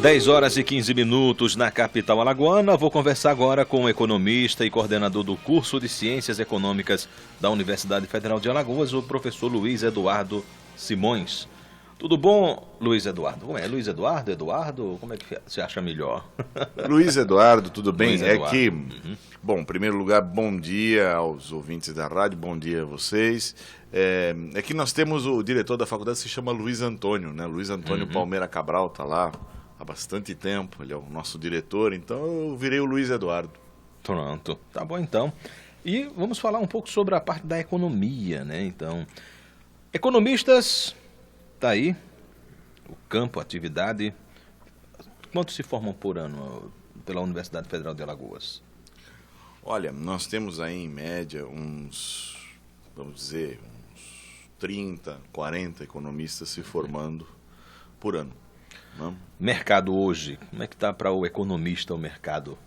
10h15 na capital alagoana. Vou conversar agora com o economista e coordenador do curso de Ciências Econômicas da Universidade Federal de Alagoas, o professor Luiz Eduardo Simões. Tudo bom, Luiz Eduardo? Como é? Luiz Eduardo? Eduardo? Como é que você acha melhor? Luiz Eduardo, tudo bem? Luiz Eduardo. Bom, em primeiro lugar, bom dia aos ouvintes da rádio, bom dia a vocês. É que nós temos o diretor da faculdade, se chama Luiz Antônio, né? Luiz Antônio Palmeira Cabral, está lá há bastante tempo, ele é o nosso diretor, então eu virei o Luiz Eduardo. Pronto, tá bom então. E vamos falar um pouco sobre a parte da economia, né? Então, economistas, tá aí, o campo, a atividade. Quantos se formam por ano pela Universidade Federal de Alagoas? Olha, nós temos aí em média uns 30, 40 economistas se formando por ano. Não? Mercado hoje, como é que está para o economista o mercado?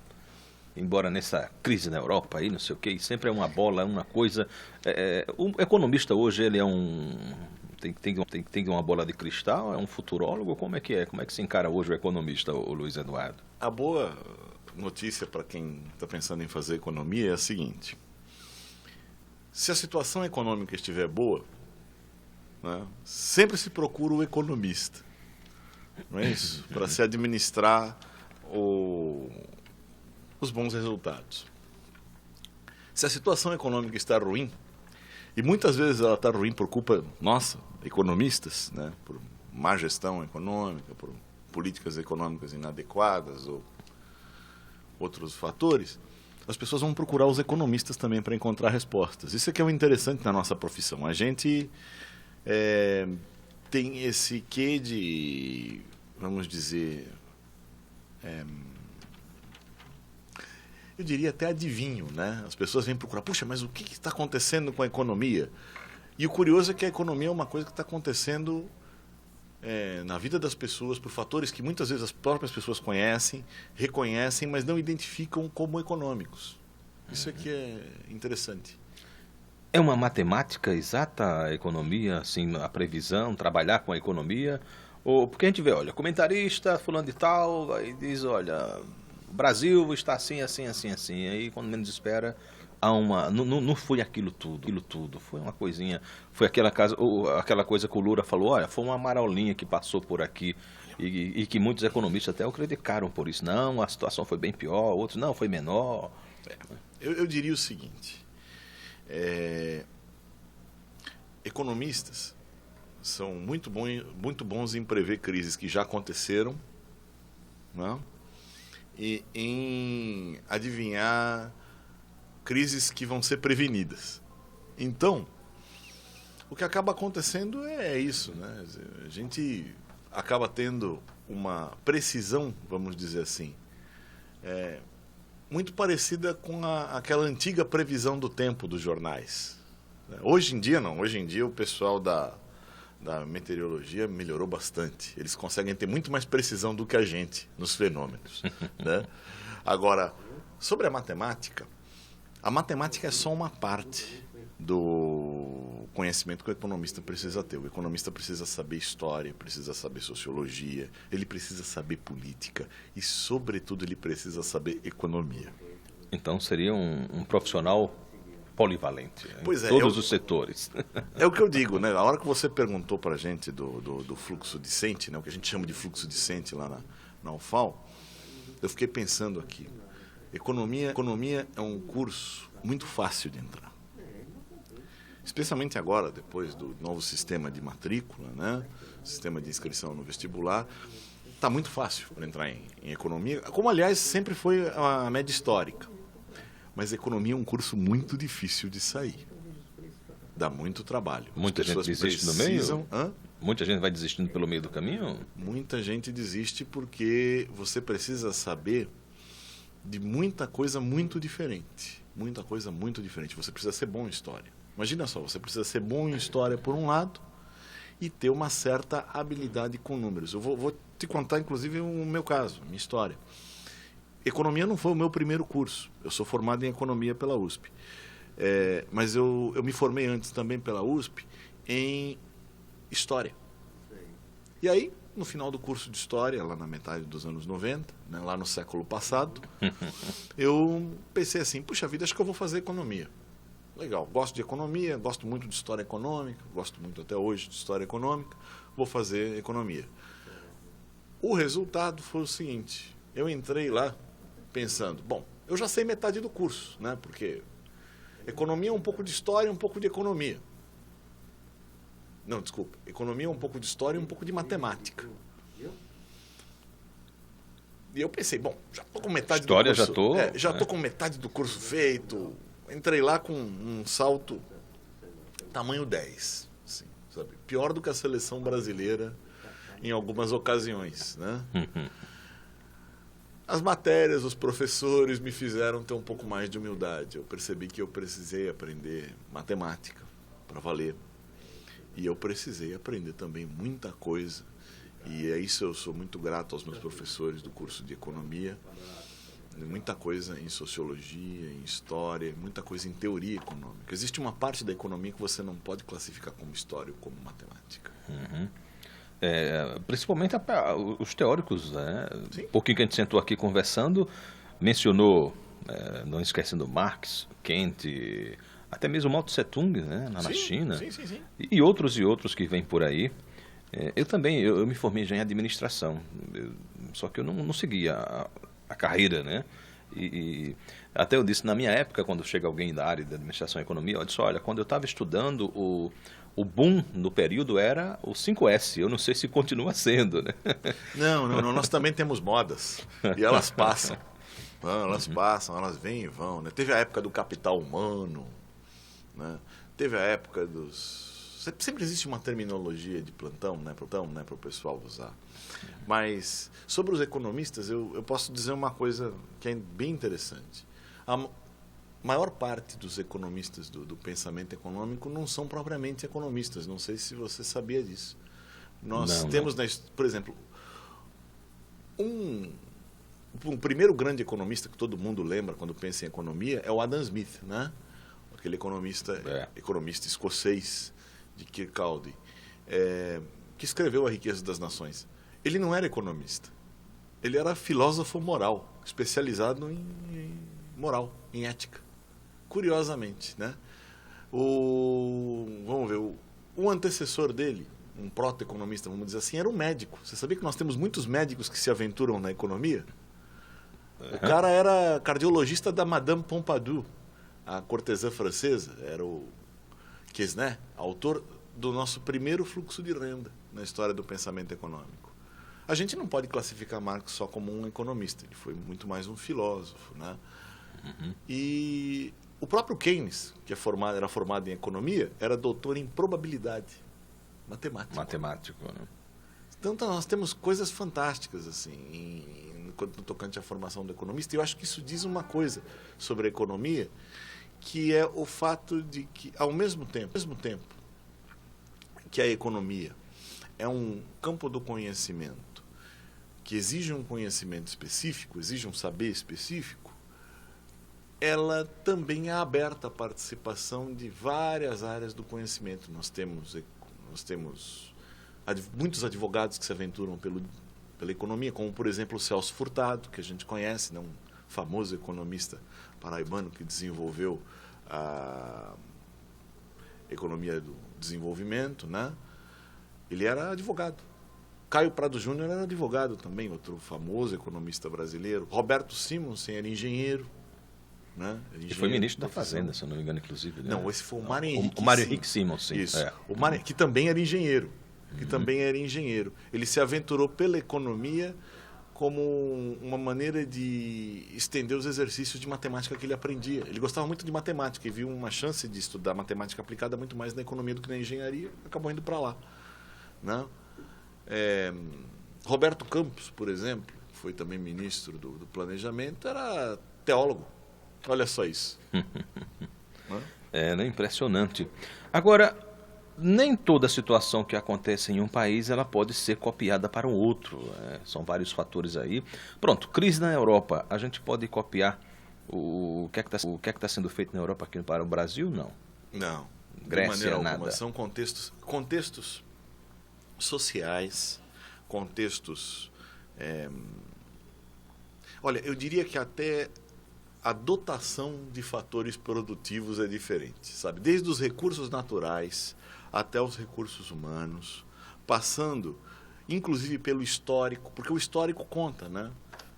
Embora nessa crise na Europa aí, não sei o que, sempre é uma bola, uma coisa. O economista hoje ele é tem uma bola de cristal, é um futurólogo, como é que é? Como é que se encara hoje o economista, o Luiz Eduardo? A boa notícia para quem está pensando em fazer economia é a seguinte: se a situação econômica estiver boa, né, sempre se procura o economista. Não é isso? Para se administrar os bons resultados. Se a situação econômica está ruim, e muitas vezes ela está ruim por culpa nossa, economistas, né? Por má gestão econômica, por políticas econômicas inadequadas ou outros fatores, as pessoas vão procurar os economistas também para encontrar respostas. Isso é que é o interessante na nossa profissão. A gente tem esse quê de, vamos dizer, eu diria até adivinho, né? As pessoas vêm procurar, puxa, mas o que está acontecendo com a economia? E o curioso é que a economia é uma coisa que está acontecendo na vida das pessoas por fatores que muitas vezes as próprias pessoas conhecem, reconhecem, mas não identificam como econômicos. Isso é que é interessante. É uma matemática exata a economia, assim, a previsão, trabalhar com a economia? Ou, porque a gente vê, olha, comentarista, fulano de tal, aí diz, olha, o Brasil está assim, assim, assim, assim. Aí, quando menos espera, há uma... Não foi aquilo tudo. Foi uma coisinha, foi aquela coisa que o Lula falou, olha, foi uma marolinha que passou por aqui. E que muitos economistas até o criticaram por isso. Não, a situação foi bem pior, outros, não, foi menor. Eu diria o seguinte... economistas são muito bons em prever crises que já aconteceram, não? E em adivinhar crises que vão ser prevenidas. Então, o que acaba acontecendo é isso, né? A gente acaba tendo uma precisão, vamos dizer assim, muito parecida com aquela antiga previsão do tempo dos jornais. Hoje em dia não, hoje em dia o pessoal da meteorologia melhorou bastante. Eles conseguem ter muito mais precisão do que a gente nos fenômenos. Né? Agora, sobre a matemática é só uma parte do conhecimento que o economista precisa ter. O economista precisa saber história, precisa saber sociologia, ele precisa saber política e, sobretudo, ele precisa saber economia. Então seria um profissional polivalente, pois em todos os setores. É o que eu digo, né? A hora que você perguntou para a gente do fluxo discente, né? O que a gente chama de fluxo discente lá na UFAL, eu fiquei pensando aqui. Economia é um curso muito fácil de entrar. Especialmente agora, depois do novo sistema de matrícula, né? Sistema de inscrição no vestibular, está muito fácil para entrar em economia, como, aliás, sempre foi a média histórica. Mas economia é um curso muito difícil de sair. Dá muito trabalho. Muita gente desiste no meio? Muita gente vai desistindo pelo meio do caminho? Muita gente desiste porque você precisa saber de muita coisa muito diferente. Muita coisa muito diferente. Você precisa ser bom em história. Imagina só, você precisa ser bom em história por um lado e ter uma certa habilidade com números. Eu vou te contar, inclusive, o meu caso, minha história. Economia não foi o meu primeiro curso. Eu sou formado em economia pela USP. Mas eu me formei antes também pela USP em história. E aí no final do curso de História, lá na metade dos anos 90, né, lá no século passado, eu pensei assim, puxa vida, acho que eu vou fazer economia. Legal, gosto de economia, gosto muito de história econômica, gosto muito até hoje de história econômica, vou fazer economia. O resultado foi o seguinte, eu entrei lá pensando, bom, eu já sei metade do curso, né, porque economia é um pouco de história e um pouco de economia. Não, desculpa. Economia é um pouco de história e um pouco de matemática. E eu pensei, bom, já estou com metade História do curso. já estou. Já estou com metade do curso feito. Entrei lá com um salto tamanho 10. Assim, sabe? Pior do que a seleção brasileira em algumas ocasiões, né? As matérias, os professores me fizeram ter um pouco mais de humildade. Eu percebi que eu precisei aprender matemática para valer. E eu precisei aprender também muita coisa. E é isso, eu sou muito grato aos meus professores do curso de economia. Muita coisa em sociologia, em história, muita coisa em teoria econômica. Existe uma parte da economia que você não pode classificar como história ou como matemática. Principalmente os teóricos, né? Sim. Um pouquinho que a gente sentou aqui conversando, mencionou, não esquecendo Marx, Kant, até mesmo Mao Tse Tung, né? Na China. Sim. E outros que vêm por aí. Eu também, eu me formei já em administração, só que eu não segui a carreira, né? E até eu disse, na minha época, quando chega alguém da área de administração e economia, eu disse, olha, quando eu estava estudando, o boom no período era o 5S, eu não sei se continua sendo, né? Não, nós também temos modas, e elas passam. Elas passam, elas vêm e vão, né? Teve a época do capital humano, né? Teve a época dos... Sempre existe uma terminologia de plantão, né, para o pessoal usar. Mas sobre os economistas, eu posso dizer uma coisa que é bem interessante. A maior parte dos economistas do pensamento econômico não são propriamente economistas. Não sei se você sabia disso. Nós temos, por exemplo, um primeiro grande economista que todo mundo lembra quando pensa em economia é o Adam Smith, né? Aquele economista escocês de Kirkcaldy, que escreveu A Riqueza das Nações. Ele não era economista. Ele era filósofo moral, especializado em moral, em ética. Curiosamente, né? Vamos ver, o antecessor dele, um proto-economista, vamos dizer assim, era um médico. Você sabia que nós temos muitos médicos que se aventuram na economia? O cara era cardiologista da Madame Pompadour, a cortesã francesa, era o Quesnay, autor do nosso primeiro fluxo de renda na história do pensamento econômico. A gente não pode classificar Marx só como um economista, ele foi muito mais um filósofo, né? E o próprio Keynes, que era formado em economia, era doutor em probabilidade, matemático, né? Então nós temos coisas fantásticas assim, no tocante à formação do economista, e eu acho que isso diz uma coisa sobre a economia, que é o fato de que, ao mesmo tempo que a economia é um campo do conhecimento que exige um conhecimento específico, exige um saber específico, ela também é aberta à participação de várias áreas do conhecimento. Nós temos muitos advogados que se aventuram pela economia, como, por exemplo, o Celso Furtado, que a gente conhece, né? Um famoso economista paraibano que desenvolveu a economia do desenvolvimento, né? Ele era advogado. Caio Prado Júnior era advogado também, outro famoso economista brasileiro. Roberto Simonsen era engenheiro, né? E foi ministro da Fazenda, se eu não me engano, inclusive. Né? Não, esse foi o Mário Henrique. O Mário Henrique Simonsen. Isso. O Mário, que também era engenheiro. Ele se aventurou pela economia como uma maneira de estender os exercícios de matemática que ele aprendia. Ele gostava muito de matemática e viu uma chance de estudar matemática aplicada muito mais na economia do que na engenharia, acabou indo para lá, né? Roberto Campos, por exemplo, que foi também ministro do Planejamento, era teólogo. Olha só isso. Né? Impressionante. Agora, nem toda situação que acontece em um país ela pode ser copiada para um outro. São vários fatores aí. Pronto, crise na Europa. A gente pode copiar o que é que está sendo feito na Europa aqui para o Brasil? Não. Não. Grécia, de maneira nada. alguma. São contextos sociais, contextos... Olha, eu diria que até a dotação de fatores produtivos é diferente, sabe? Desde os recursos naturais até os recursos humanos, passando, inclusive, pelo histórico, porque o histórico conta, né?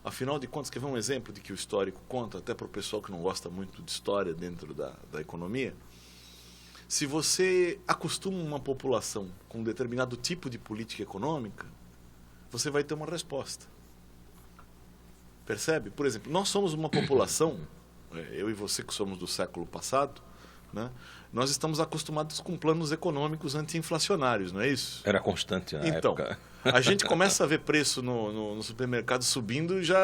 Afinal de contas, quer ver um exemplo de que o histórico conta, até para o pessoal que não gosta muito de história dentro da economia? Se você acostuma uma população com um determinado tipo de política econômica, você vai ter uma resposta. Percebe? Por exemplo, nós somos uma população, eu e você que somos do século passado, né? Nós estamos acostumados com planos econômicos anti-inflacionários, não é isso? Era constante na época. A gente começa a ver preço no supermercado subindo e já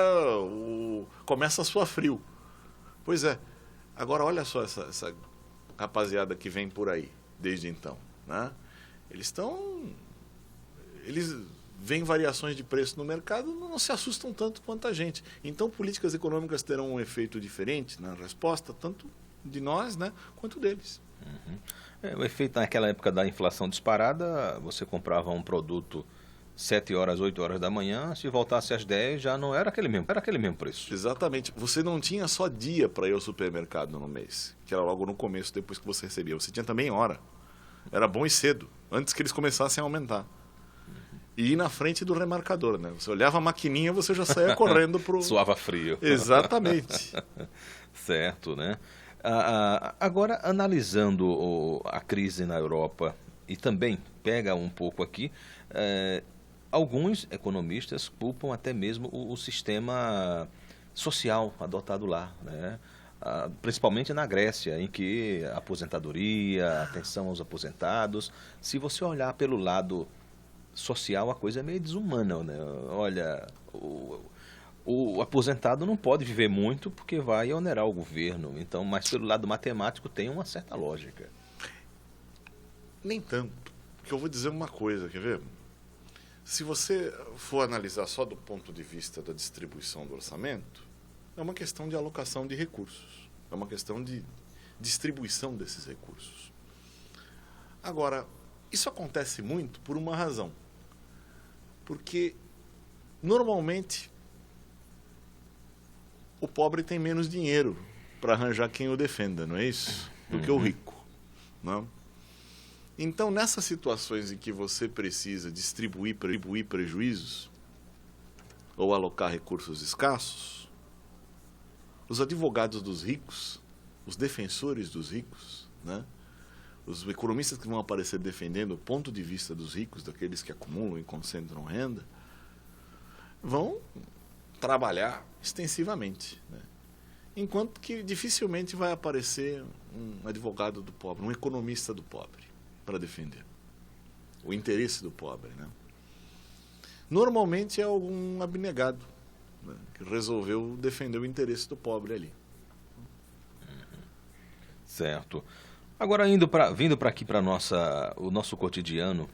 começa a suar frio. Pois é. Agora olha só essa rapaziada que vem por aí desde então, né? Eles veem variações de preço no mercado, não se assustam tanto quanto a gente. Então, políticas econômicas terão um efeito diferente na resposta, tanto de nós, né, quanto deles. O efeito naquela época da inflação disparada, você comprava um produto 7 horas, 8 horas da manhã, se voltasse às 10 já não era aquele mesmo preço. Exatamente. Você não tinha só dia para ir ao supermercado no mês, que era logo no começo, depois que você recebia. Você tinha também hora. Era bom e cedo, antes que eles começassem a aumentar. E ir na frente do remarcador, né? Você olhava a maquininha, você já saía correndo pro... Suava frio. Exatamente. Certo, né? Agora, analisando a crise na Europa, e também pega um pouco aqui, alguns economistas culpam até mesmo o sistema social adotado lá, né? Principalmente na Grécia, em que a aposentadoria, atenção aos aposentados, se você olhar pelo lado social, a coisa é meio desumana, né? Olha, o aposentado não pode viver muito porque vai onerar o governo. Então, mas pelo lado matemático tem uma certa lógica. Nem tanto. Porque eu vou dizer uma coisa, quer ver? Se você for analisar só do ponto de vista da distribuição do orçamento, é uma questão de alocação de recursos. É uma questão de distribuição desses recursos. Agora, isso acontece muito por uma razão. Porque, normalmente, o pobre tem menos dinheiro para arranjar quem o defenda, não é isso? Do que o rico. Não? Então, nessas situações em que você precisa distribuir prejuízos ou alocar recursos escassos, os advogados dos ricos, os defensores dos ricos, né? Os economistas que vão aparecer defendendo o ponto de vista dos ricos, daqueles que acumulam e concentram renda, vão trabalhar extensivamente, né? Enquanto que dificilmente vai aparecer um advogado do pobre, um economista do pobre, para defender o interesse do pobre, né? Normalmente é algum abnegado, né, que resolveu defender o interesse do pobre ali. Certo. Agora, vindo para aqui para o nosso cotidiano,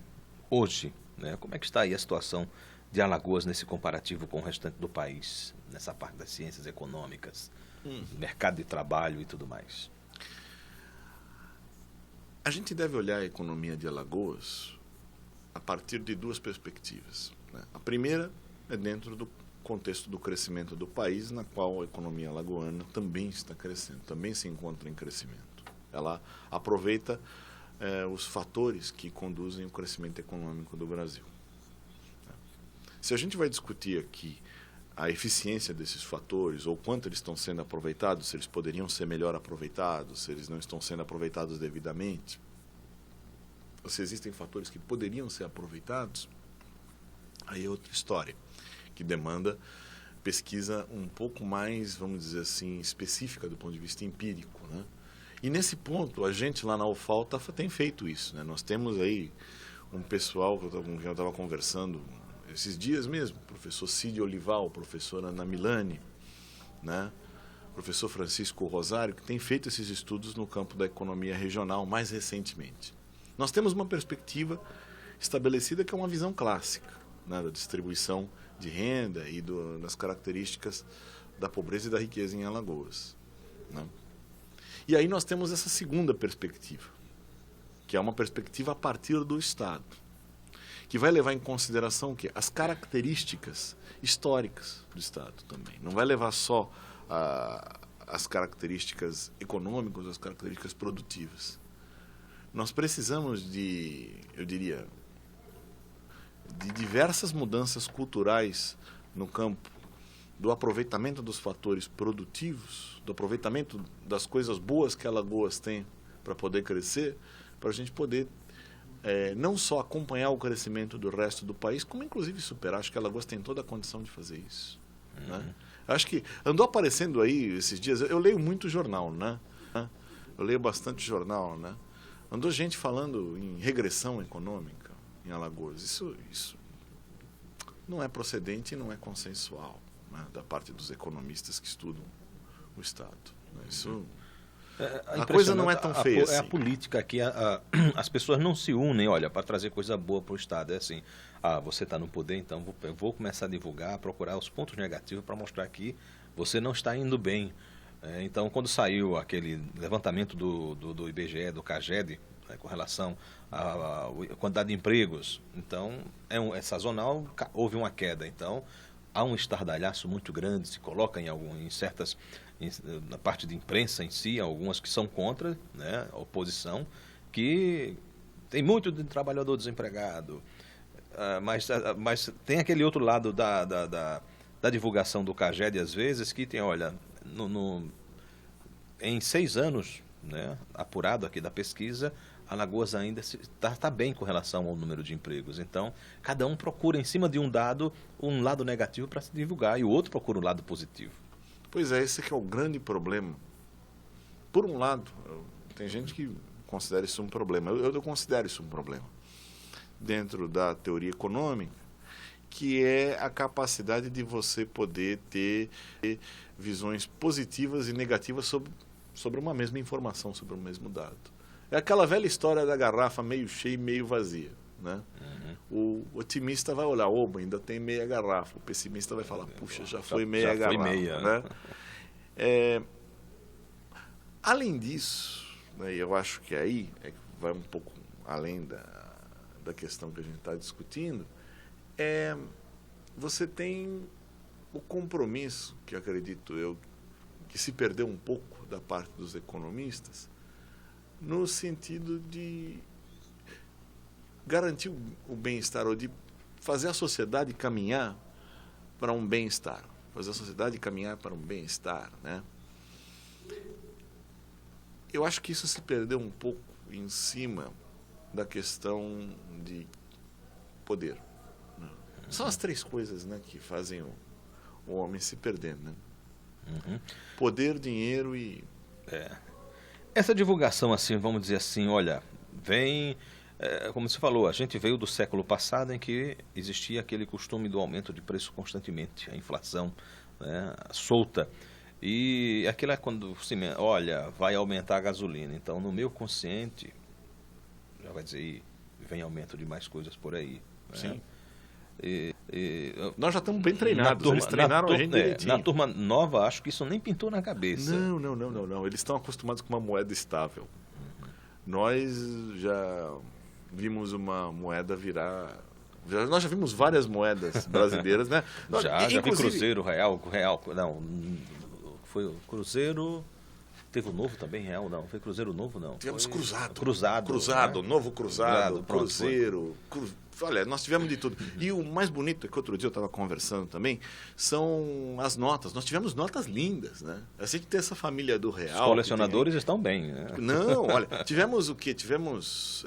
hoje, né, como é que está aí a situação de Alagoas nesse comparativo com o restante do país, nessa parte das ciências econômicas, mercado de trabalho e tudo mais? A gente deve olhar a economia de Alagoas a partir de duas perspectivas, né? A primeira é dentro do contexto do crescimento do país, na qual a economia alagoana também está crescendo, também se encontra em crescimento. Ela aproveita os fatores que conduzem o crescimento econômico do Brasil. Se a gente vai discutir aqui a eficiência desses fatores, ou quanto eles estão sendo aproveitados, se eles poderiam ser melhor aproveitados, se eles não estão sendo aproveitados devidamente, ou se existem fatores que poderiam ser aproveitados, aí é outra história, que demanda pesquisa um pouco mais, vamos dizer assim, específica do ponto de vista empírico, né? E nesse ponto, a gente lá na UFAL tem feito isso, né? Nós temos aí um pessoal com quem eu estava conversando esses dias mesmo, professor Cid Olival, professora Ana Milani, né? Professor Francisco Rosário, que tem feito esses estudos no campo da economia regional mais recentemente. Nós temos uma perspectiva estabelecida que é uma visão clássica, né, da distribuição de renda e das características da pobreza e da riqueza em Alagoas, né? E aí nós temos essa segunda perspectiva, que é uma perspectiva a partir do Estado. que vai levar em consideração o quê? As características históricas do Estado também. Não vai levar só as características econômicas, as características produtivas. Nós precisamos eu diria, de diversas mudanças culturais no campo do aproveitamento dos fatores produtivos, do aproveitamento das coisas boas que Alagoas tem para poder crescer, para a gente poder não só acompanhar o crescimento do resto do país, como inclusive superar. Acho que Alagoas tem toda a condição de fazer isso. Né? Acho que andou aparecendo aí esses dias, eu leio muito jornal, né? Eu leio bastante jornal, né? Andou gente falando em regressão econômica em Alagoas. Isso não é procedente e não é consensual, né, da parte dos economistas que estudam o Estado. Né? Isso... a coisa não é tão feia assim. É a política aqui, as pessoas não se unem, olha, para trazer coisa boa para o Estado. É assim, você está no poder, então eu vou começar a divulgar, procurar os pontos negativos para mostrar que você não está indo bem. Então, quando saiu aquele levantamento do IBGE, do CAGED, né, com relação à quantidade de empregos, então é sazonal, houve uma queda. Então, há um estardalhaço muito grande, se coloca na parte de imprensa em si, algumas que são contra, né, a oposição, que tem muito de trabalhador desempregado, mas tem aquele outro lado da divulgação do CAGED, às vezes, que tem, olha, em 6 anos, né, apurado aqui da pesquisa, Alagoas ainda está bem com relação ao número de empregos. Então, cada um procura, em cima de um lado negativo para se divulgar, e o outro procura um lado positivo. Pois é, esse que é o grande problema. Por um lado, tem gente que considera isso um problema. Eu considero isso um problema. Dentro da teoria econômica, que é a capacidade de você poder ter visões positivas e negativas sobre uma mesma informação, sobre o mesmo dado. É aquela velha história da garrafa meio cheia e meio vazia. Né? O otimista vai olhar, ainda tem meia garrafa. O pessimista vai falar, puxa, já foi meia garrafa. Foi meia. Né? Além disso, né, eu acho que aí vai um pouco além da questão que a gente está discutindo, você tem o compromisso, que acredito eu, que se perdeu um pouco da parte dos economistas, no sentido de garantir o bem-estar, ou de fazer a sociedade caminhar para um bem-estar. Fazer a sociedade caminhar para um bem-estar, né? Eu acho que isso se perdeu um pouco em cima da questão de poder. Né? São as 3 coisas, né, que fazem o homem se perder, né? Poder, dinheiro e... Essa divulgação, assim, vamos dizer assim, olha, vem... como você falou, a gente veio do século passado em que existia aquele costume do aumento de preço constantemente, a inflação, né, solta. E aquilo é quando olha, vai aumentar a gasolina. Então, no meu consciente, já vai dizer, vem aumento de mais coisas por aí. Né? Sim. Nós já estamos bem treinados, eles treinaram a gente direitinho. Na turma nova, acho que isso nem pintou na cabeça. Não. Eles estão acostumados com uma moeda estável. Nós já vimos uma moeda virar... Nós já vimos várias moedas brasileiras, né? Já vi Cruzeiro, Real. Não, foi o Cruzeiro... Teve o Novo também, Real? Não, foi Cruzeiro Novo, não. Tivemos Cruzado. Cruzado, né? Novo Cruzado, Cruzeiro... Olha, nós tivemos de tudo. E o mais bonito, é que outro dia eu estava conversando também, são as notas. Nós tivemos notas lindas, né? A gente tem essa família do Real... Os colecionadores estão bem, né? Não, olha, tivemos o quê? Tivemos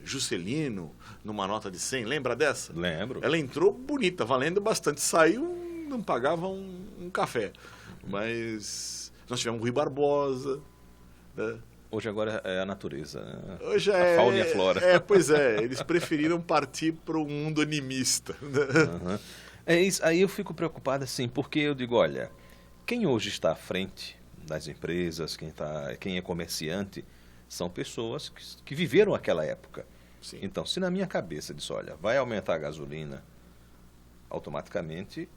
Juscelino numa nota de 100, lembra dessa? Lembro. Ela entrou bonita, valendo bastante. Saiu, não pagava um café. Mas nós tivemos Rui Barbosa, né? Hoje agora é a natureza, né? Hoje a fauna e a flora. Pois é, eles preferiram partir para o mundo animista. Né? É isso, aí eu fico preocupado assim, porque eu digo, olha, quem hoje está à frente das empresas, quem é comerciante, são pessoas que viveram aquela época. Sim. Então, se na minha cabeça diz, olha, vai aumentar a gasolina, automaticamente,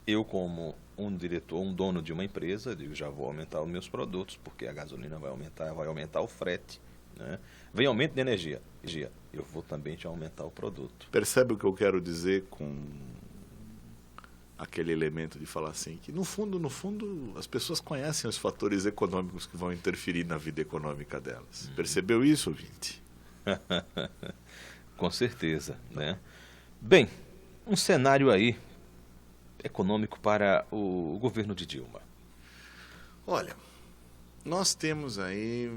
eu como um diretor, um dono de uma empresa, digo, já vou aumentar os meus produtos, porque a gasolina vai aumentar o frete, né? Vem aumento de energia, eu vou também te aumentar o produto. Percebe o que eu quero dizer com aquele elemento de falar assim, que no fundo, as pessoas conhecem os fatores econômicos que vão interferir na vida econômica delas. Percebeu isso, ouvinte? Com certeza, né? Bem, um cenário aí econômico para o governo de Dilma. Olha, nós temos aí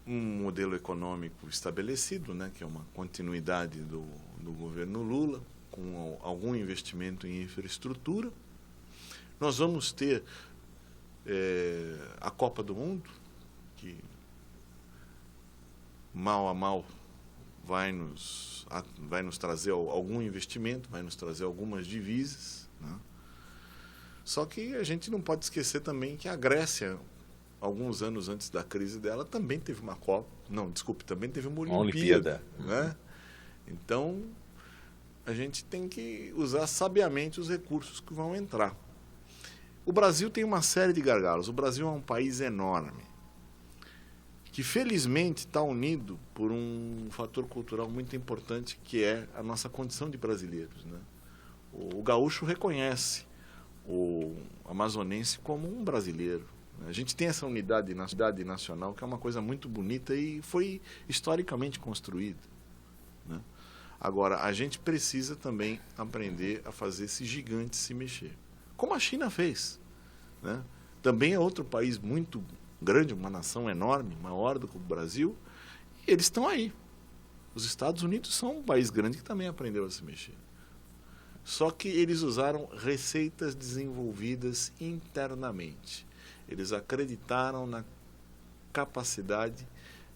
um modelo econômico estabelecido, né, que é uma continuidade do governo Lula, com algum investimento em infraestrutura. Nós vamos ter a Copa do Mundo, que mal a mal vai nos trazer algum investimento, vai nos trazer algumas divisas, né? Só que a gente não pode esquecer também que a Grécia, alguns anos antes da crise dela, também teve uma Copa. Não, desculpe, também teve uma Olimpíada. Né? Então, a gente tem que usar sabiamente os recursos que vão entrar. O Brasil tem uma série de gargalos. O Brasil é um país enorme, que felizmente está unido por um fator cultural muito importante, que é a nossa condição de brasileiros, né? O gaúcho reconhece o amazonense como um brasileiro. A gente tem essa unidade nacional, que é uma coisa muito bonita e foi historicamente construída, né? Agora, a gente precisa também aprender a fazer esse gigante se mexer, como a China fez, né? Também é outro país muito grande, uma nação enorme, maior do que o Brasil, e eles estão aí. Os Estados Unidos são um país grande que também aprendeu a se mexer. Só que eles usaram receitas desenvolvidas internamente. Eles acreditaram na capacidade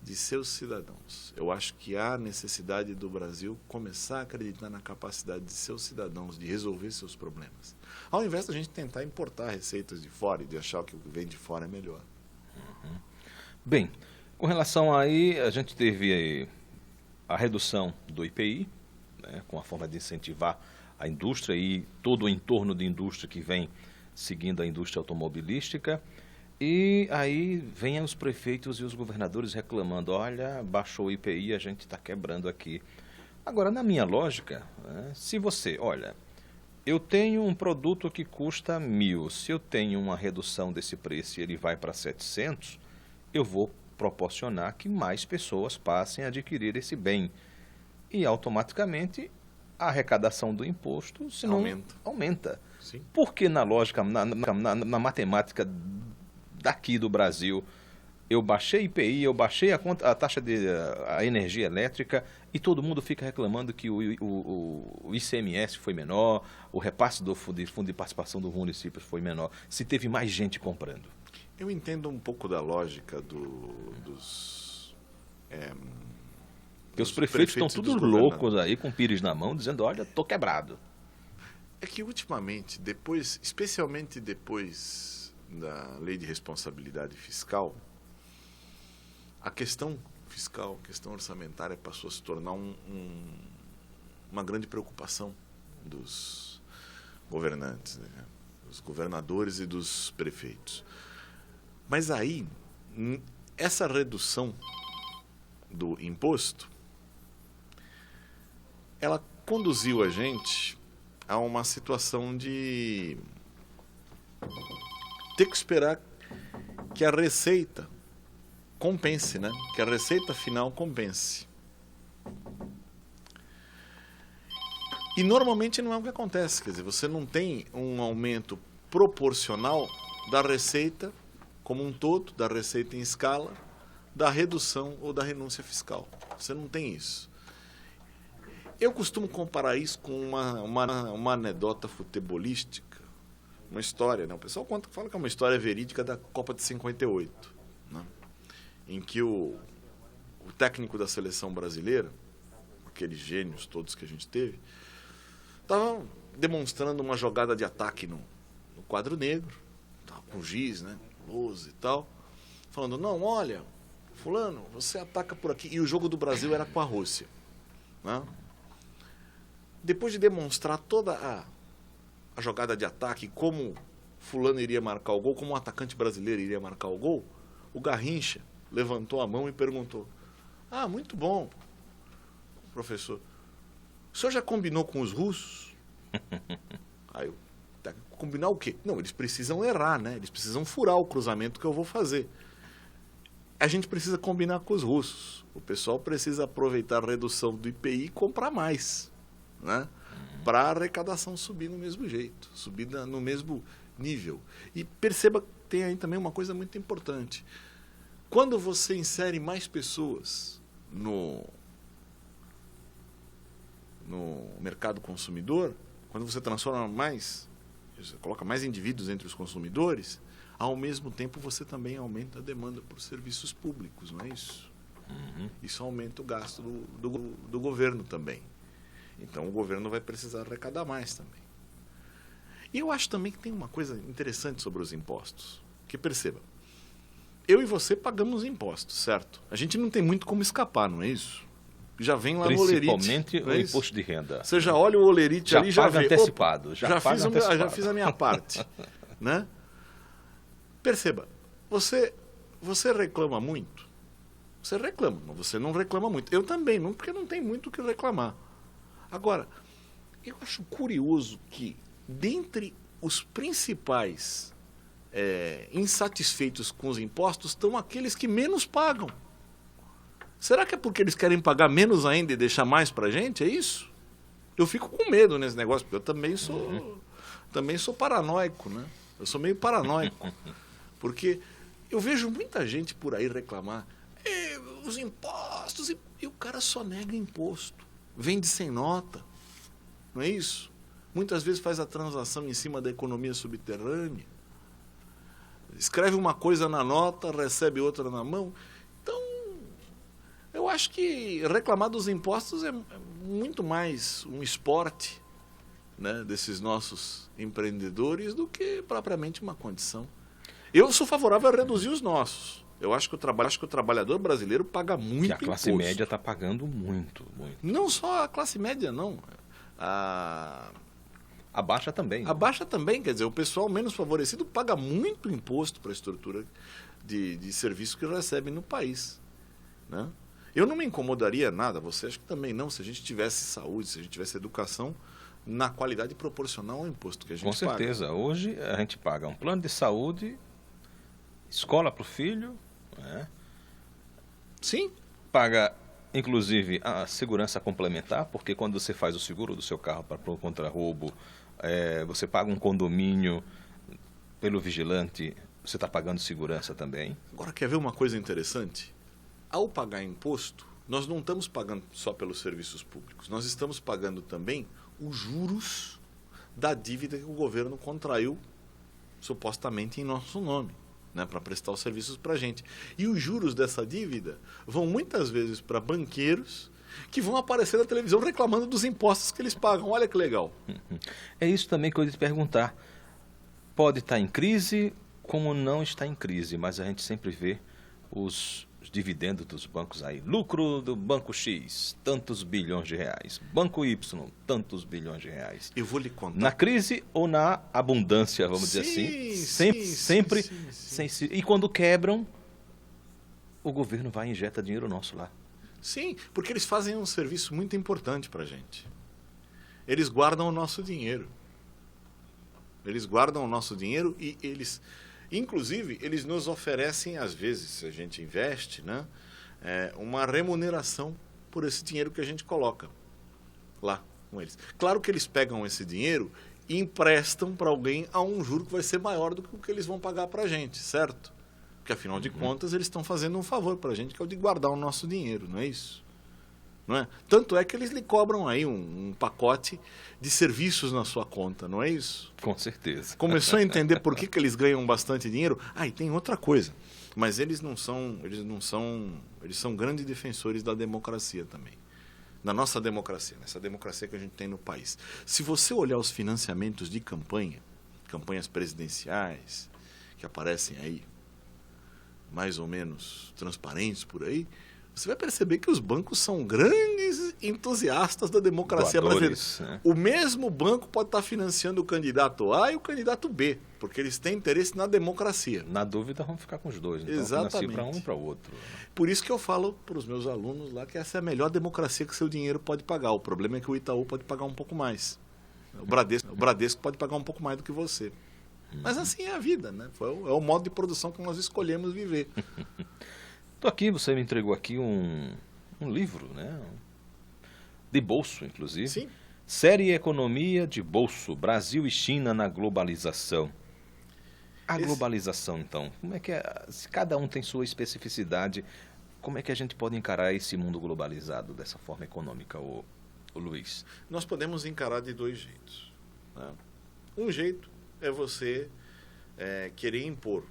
de seus cidadãos. Eu acho que há necessidade do Brasil começar a acreditar na capacidade de seus cidadãos de resolver seus problemas, ao invés da gente tentar importar receitas de fora e de achar que o que vem de fora é melhor. Bem, com relação aí, a gente teve aí a redução do IPI, né, com a forma de incentivar a indústria e todo o entorno de indústria que vem seguindo a indústria automobilística. E aí vem os prefeitos e os governadores reclamando, olha, baixou o IPI, a gente está quebrando aqui. Agora, na minha lógica, né, se você, olha, eu tenho um produto que custa 1.000, se eu tenho uma redução desse preço e ele vai para 700, eu vou proporcionar que mais pessoas passem a adquirir esse bem. E automaticamente a arrecadação do imposto aumenta. Sim. Porque na lógica, na matemática daqui do Brasil, eu baixei IPI, eu baixei a taxa de a energia elétrica e todo mundo fica reclamando que o ICMS foi menor, o repasse do fundo de participação do município foi menor, se teve mais gente comprando. Eu entendo um pouco da lógica dos os prefeitos estão todos loucos aí com o pires na mão, dizendo, olha, tô quebrado. É que ultimamente, especialmente depois da Lei de Responsabilidade Fiscal, a questão fiscal, a questão orçamentária passou a se tornar uma grande preocupação dos governantes, né? Dos governadores e dos prefeitos. Mas aí, essa redução do imposto, ela conduziu a gente a uma situação de ter que esperar que a receita compense, né? Que a receita final compense. E normalmente não é o que acontece, quer dizer, você não tem um aumento proporcional da receita como um todo, da receita em escala, da redução ou da renúncia fiscal. Você não tem isso. Eu costumo comparar isso com uma anedota futebolística, uma história, né? O pessoal fala que é uma história verídica da Copa de 58, né? Em que o técnico da seleção brasileira, aqueles gênios todos que a gente teve, estava demonstrando uma jogada de ataque no quadro negro, com giz, né? Luz e tal, falando, não, olha, fulano, você ataca por aqui. E o jogo do Brasil era com a Rússia, né? Depois de demonstrar toda a jogada de ataque, como fulano iria marcar o gol, como um atacante brasileiro iria marcar o gol, o Garrincha, levantou a mão e perguntou: ah, muito bom, professor. O senhor já combinou com os russos? Aí eu, combinar o quê? Não, eles precisam errar, né? Eles precisam furar o cruzamento que eu vou fazer. A gente precisa combinar com os russos. O pessoal precisa aproveitar a redução do IPI e comprar mais, né? Para a arrecadação subir no mesmo jeito, subir no mesmo nível. E perceba que tem aí também uma coisa muito importante. Quando você insere mais pessoas no mercado consumidor, quando você transforma mais, você coloca mais indivíduos entre os consumidores, ao mesmo tempo você também aumenta a demanda por serviços públicos, não é isso? Isso aumenta o gasto do governo também. Então o governo vai precisar arrecadar mais também. E eu acho também que tem uma coisa interessante sobre os impostos. Que perceba, eu e você pagamos impostos, certo? A gente não tem muito como escapar, não é isso? Já vem lá no olerite. Principalmente o imposto de renda. Você já olha o olerite ali e já vê. Antecipado. Opa, já fiz a minha parte. Né? Perceba, você reclama muito? Você reclama, mas você não reclama muito. Eu também, não, porque não tem muito o que reclamar. Agora, eu acho curioso que, dentre os principais insatisfeitos com os impostos, estão aqueles que menos pagam. Será que é porque eles querem pagar menos ainda e deixar mais pra gente? É isso? Eu fico com medo nesse negócio, porque eu também sou paranoico, né? Eu sou meio paranoico. Porque eu vejo muita gente por aí reclamar os impostos, e o cara só nega imposto. Vende sem nota. Não é isso? Muitas vezes faz a transação em cima da economia subterrânea. Escreve uma coisa na nota, recebe outra na mão. Então, eu acho que reclamar dos impostos é muito mais um esporte, né, desses nossos empreendedores do que propriamente uma condição. Eu sou favorável a reduzir os nossos. Eu acho que o trabalhador brasileiro paga muito imposto. Que a classe média está pagando muito, muito. Não só a classe média, não. A baixa também. A baixa também, quer dizer, o pessoal menos favorecido paga muito imposto para a estrutura de serviço que recebe no país, né? Eu não me incomodaria nada, você acha que também não, se a gente tivesse saúde, se a gente tivesse educação na qualidade proporcional ao imposto que a gente paga. Com certeza. Hoje a gente paga um plano de saúde, escola para o filho, né? Sim. Paga, inclusive, a segurança complementar, porque quando você faz o seguro do seu carro contra roubo, você paga um condomínio pelo vigilante, você está pagando segurança também. Agora, quer ver uma coisa interessante? Ao pagar imposto, nós não estamos pagando só pelos serviços públicos, nós estamos pagando também os juros da dívida que o governo contraiu supostamente em nosso nome, né, para prestar os serviços para a gente. E os juros dessa dívida vão muitas vezes para banqueiros que vão aparecer na televisão reclamando dos impostos que eles pagam. Olha que legal. É isso também que eu ia te perguntar. Pode estar em crise, como não está em crise, mas a gente sempre vê os dividendos dos bancos aí. Lucro do Banco X, tantos bilhões de reais. Banco Y, tantos bilhões de reais. Eu vou lhe contar. Na crise ou na abundância, vamos dizer assim. Sempre. E quando quebram, o governo vai e injeta dinheiro nosso lá. Sim, porque eles fazem um serviço muito importante para a gente. Eles guardam o nosso dinheiro. Eles guardam o nosso dinheiro e eles... Inclusive, eles nos oferecem, às vezes, se a gente investe, né, uma remuneração por esse dinheiro que a gente coloca lá com eles. Claro que eles pegam esse dinheiro e emprestam para alguém a um juro que vai ser maior do que o que eles vão pagar para a gente, certo? Porque, afinal de contas, eles estão fazendo um favor para a gente, que é o de guardar o nosso dinheiro, não é isso? Não é? Tanto é que eles lhe cobram aí um pacote de serviços na sua conta, não é isso? Com certeza. Começou a entender por que eles ganham bastante dinheiro? Ah, e tem outra coisa. Mas eles são grandes defensores da democracia também. Da nossa democracia, nessa democracia que a gente tem no país. Se você olhar os financiamentos de campanhas presidenciais, que aparecem aí, mais ou menos transparentes por aí, você vai perceber que os bancos são grandes entusiastas da democracia Doadores, brasileira. né? O mesmo banco pode estar financiando o candidato A e o candidato B, porque eles têm interesse na democracia. Na dúvida, vamos ficar com os dois. Então, Exatamente. para um e para o outro. Por isso que eu falo para os meus alunos lá que essa é a melhor democracia que seu dinheiro pode pagar. O problema é que o Itaú pode pagar um pouco mais. O Bradesco pode pagar um pouco mais do que você. Mas assim é a vida, né? É o modo de produção que nós escolhemos viver. Tô aqui, você me entregou aqui um livro, né? De bolso, inclusive. Sim. Série Economia de Bolso, Brasil e China na Globalização. A globalização, então, como é que é? Se cada um tem sua especificidade, como é que a gente pode encarar esse mundo globalizado dessa forma econômica, o Luiz? Nós podemos encarar de dois jeitos, né? Um jeito é você querer impor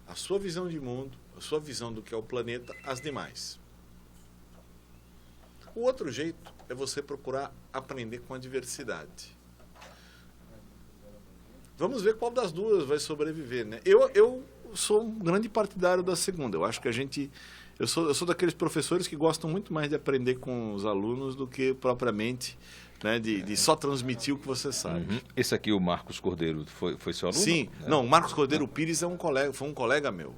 a sua visão de mundo, a sua visão do que é o planeta, às demais. O outro jeito é você procurar aprender com a diversidade. Vamos ver qual das duas vai sobreviver, né? Eu sou um grande partidário da segunda. Eu acho que eu sou daqueles professores que gostam muito mais de aprender com os alunos do que propriamente, né, de só transmitir o que você sabe. Uhum. Esse aqui, o Marcos Cordeiro, foi seu aluno? Sim. Né? Não, o Marcos Cordeiro Pires foi um colega meu.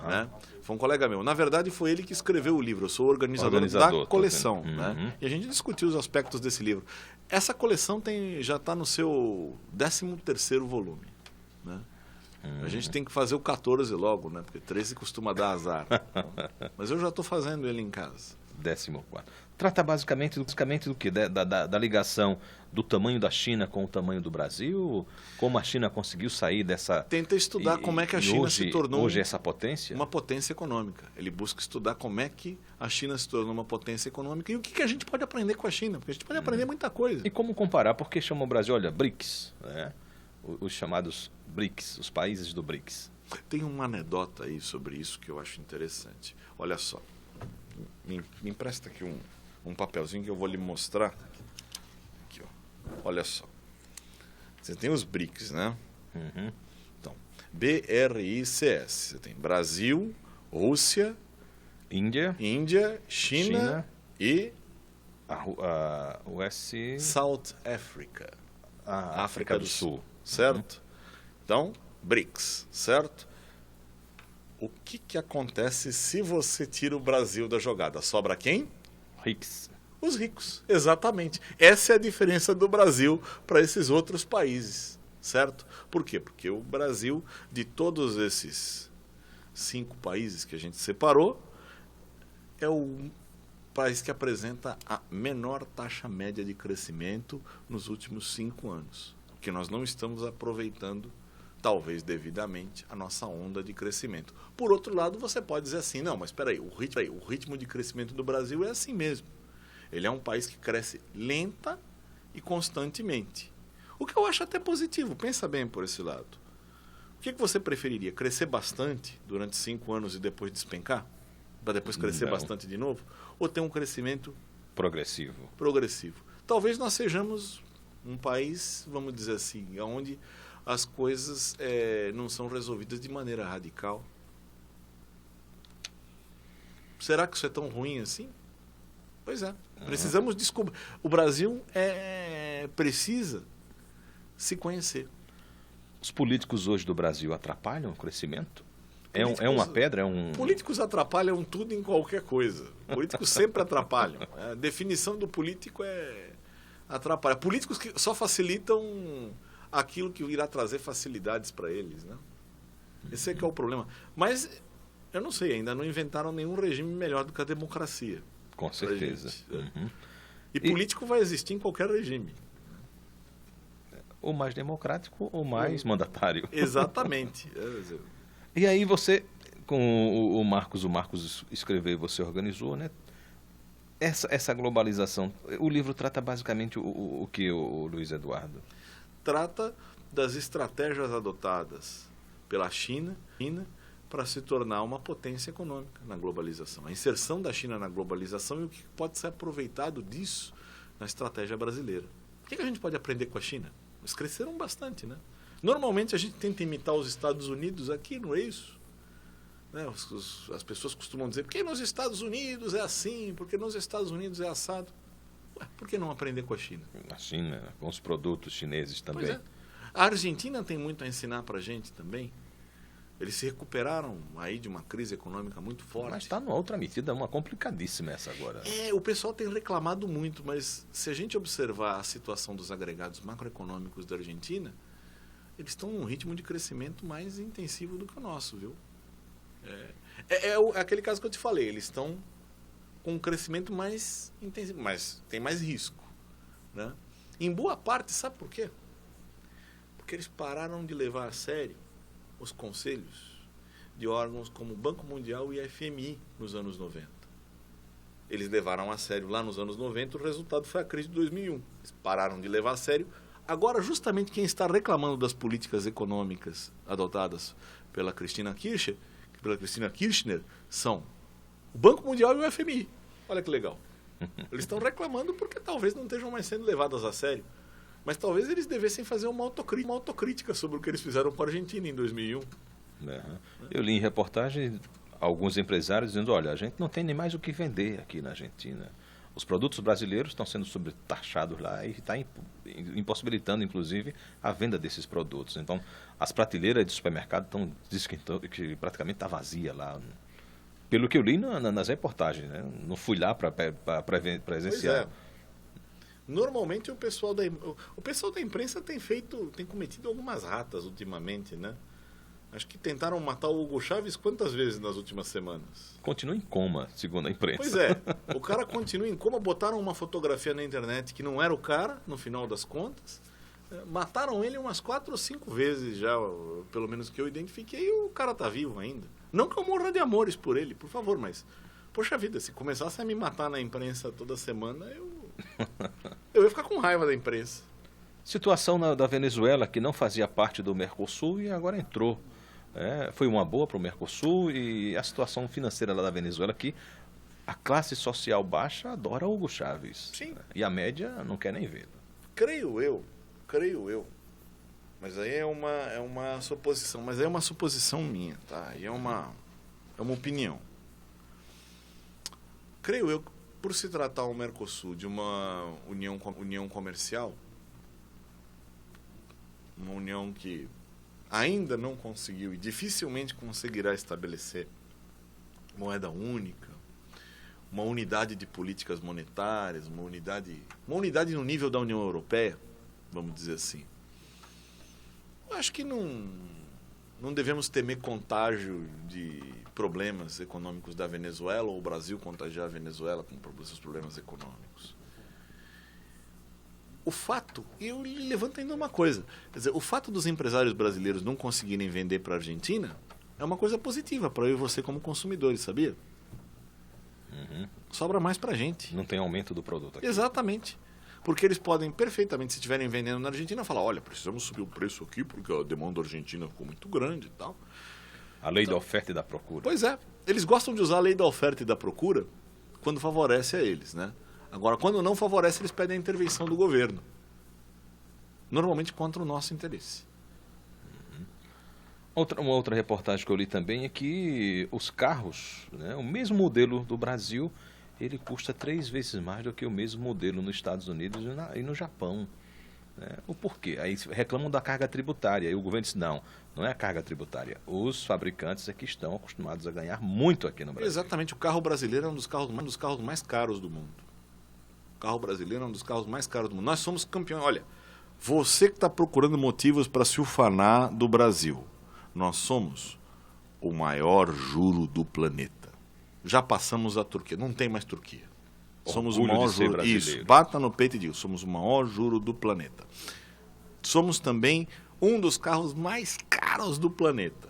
Né? Foi um colega meu. Na verdade, foi ele que escreveu o livro. Eu sou o organizador da coleção. Né? E a gente discutiu os aspectos desse livro. Essa coleção já está no seu 13º volume. Né? A gente tem que fazer o 14 logo, né? Porque 13 costuma dar azar. Mas eu já estou fazendo ele em casa. 14º. Trata basicamente do quê? Da ligação do tamanho da China com o tamanho do Brasil? Como a China conseguiu sair dessa... Tenta estudar como é que a China se tornou hoje essa potência? Uma potência econômica. Ele busca estudar como é que a China se tornou uma potência econômica e o que a gente pode aprender com a China. Porque a gente pode aprender muita coisa. E como comparar? Porque chama o Brasil, olha, BRICS, né? Os chamados BRICS, os países do BRICS. Tem uma anedota aí sobre isso que eu acho interessante. Olha só. Me empresta aqui um papelzinho que eu vou lhe mostrar. Aqui, ó. Olha só. Você tem os BRICS, né? Uhum. Então, BRICS. Você tem Brasil, Rússia, Índia, China e a US... South Africa. A África do Sul. Certo? Então, BRICS, certo? O que acontece se você tira o Brasil da jogada? Sobra quem? RICS. Os ricos, exatamente. Essa é a diferença do Brasil para esses outros países, certo? Por quê? Porque o Brasil, de todos esses 5 países que a gente separou, é o país que apresenta a menor taxa média de crescimento nos últimos 5 anos. Porque nós não estamos aproveitando, talvez devidamente, a nossa onda de crescimento. Por outro lado, você pode dizer assim, não, mas espera aí, o ritmo de crescimento do Brasil é assim mesmo. Ele é um país que cresce lenta e constantemente. O que eu acho até positivo, pensa bem por esse lado. O que você preferiria? Crescer bastante durante 5 anos e depois despencar? Para depois crescer bastante de novo? Ou ter um crescimento progressivo? Talvez nós sejamos um país, vamos dizer assim, onde as coisas não são resolvidas de maneira radical. Será que isso é tão ruim assim? Pois é. Precisamos descobrir. O Brasil precisa se conhecer. Os políticos hoje do Brasil atrapalham o crescimento? É uma pedra? Políticos atrapalham tudo em qualquer coisa. Políticos sempre atrapalham. A definição do político é atrapalhar. Políticos que só facilitam aquilo que irá trazer facilidades para eles, né? Esse é que é o problema. Mas, eu não sei, ainda não inventaram nenhum regime melhor do que a democracia. Com certeza. E político vai existir em qualquer regime. Ou mais democrático ou mais mandatário. Exatamente. E aí você, com o Marcos escreveu e você organizou, né? Essa globalização, o livro trata basicamente o que, o Luiz Eduardo? Trata das estratégias adotadas pela China para se tornar uma potência econômica na globalização. A inserção da China na globalização e o que pode ser aproveitado disso na estratégia brasileira. O que a gente pode aprender com a China? Eles cresceram bastante, né? Normalmente a gente tenta imitar os Estados Unidos aqui, não é isso? né, as pessoas costumam dizer, porque nos Estados Unidos é assim, porque nos Estados Unidos é assado. Ué, por que não aprender com a China? A China, com os produtos chineses também. Pois é. A Argentina tem muito a ensinar para a gente também. Eles se recuperaram aí de uma crise econômica muito forte. Mas está numa outra medida, uma complicadíssima essa agora. O pessoal tem reclamado muito, mas se a gente observar a situação dos agregados macroeconômicos da Argentina, eles estão num ritmo de crescimento mais intensivo do que o nosso, viu? É aquele caso que eu te falei, eles estão com um crescimento mais intensivo, mas tem mais risco, né? Em boa parte, sabe por quê? Porque eles pararam de levar a sério os conselhos de órgãos como o Banco Mundial e a FMI nos anos 90. Eles levaram a sério lá nos anos 90, o resultado foi a crise de 2001. Eles pararam de levar a sério. Agora, justamente quem está reclamando das políticas econômicas adotadas pela Cristina Kirchner, são o Banco Mundial e o FMI. Olha que legal. Eles estão reclamando porque talvez não estejam mais sendo levadas a sério. Mas talvez eles devessem fazer uma autocrítica sobre o que eles fizeram com a Argentina em 2001. Eu li em reportagem alguns empresários dizendo, olha, a gente não tem nem mais o que vender aqui na Argentina. Os produtos brasileiros estão sendo sobretaxados lá e está impossibilitando, inclusive, a venda desses produtos. Então, as prateleiras de supermercado diz que praticamente está vazia lá. Pelo que eu li nas reportagens, né? Não fui lá para presenciar. Pois é. Normalmente o pessoal da imprensa tem cometido algumas ratas ultimamente, né? Acho que tentaram matar o Hugo Chávez quantas vezes nas últimas semanas? Continua em coma, segundo a imprensa. Pois é, o cara continua em coma, botaram uma fotografia na internet que não era o cara, no final das contas. Mataram ele umas 4 ou 5 vezes já, pelo menos que eu identifiquei, e o cara tá vivo ainda. Não que eu morra de amores por ele, por favor, mas... Poxa vida, se começasse a me matar na imprensa toda semana, eu ia ficar com raiva da imprensa. Situação da Venezuela, que não fazia parte do Mercosul e agora entrou. Foi uma boa para o Mercosul, e a situação financeira lá da Venezuela, que a classe social baixa adora Hugo Chávez. Sim. E a média não quer nem ver. Creio eu. Mas aí é uma suposição, mas aí é uma suposição minha, tá? Aí é uma opinião. Creio eu, por se tratar o Mercosul de uma união comercial, uma união que ainda não conseguiu e dificilmente conseguirá estabelecer moeda única, uma unidade de políticas monetárias, uma unidade no nível da União Europeia, vamos dizer assim. Eu acho que não devemos temer contágio de problemas econômicos da Venezuela, ou o Brasil contagiar a Venezuela com seus problemas econômicos. O fato, eu levanto ainda uma coisa, quer dizer, o fato dos empresários brasileiros não conseguirem vender para a Argentina é uma coisa positiva para eu e você como consumidores, sabia? Uhum. Sobra mais para a gente. Não tem aumento do produto aqui. Exatamente. Porque eles podem perfeitamente, se estiverem vendendo na Argentina, falar, olha, precisamos subir o preço aqui porque a demanda argentina ficou muito grande e tal. A lei da oferta e da procura. Pois é. Eles gostam de usar a lei da oferta e da procura quando favorece a eles, né? Agora, quando não favorece, eles pedem a intervenção do governo. Normalmente contra o nosso interesse. Uma outra reportagem que eu li também é que os carros, né, o mesmo modelo do Brasil, ele custa 3 vezes mais do que o mesmo modelo nos Estados Unidos e no Japão. Né? O porquê? Aí reclamam da carga tributária. E o governo disse, não é a carga tributária. Os fabricantes é que estão acostumados a ganhar muito aqui no Brasil. Exatamente. O carro brasileiro é um dos carros mais caros do mundo. O carro brasileiro é um dos carros mais caros do mundo. Nós somos campeões. Olha, você que está procurando motivos para se ufanar do Brasil, nós somos o maior juro do planeta. Já passamos a Turquia. Não tem mais Turquia. Somos o maior juro. Isso, bata no peito e diga, somos o maior juro do planeta. Somos também um dos carros mais caros do planeta.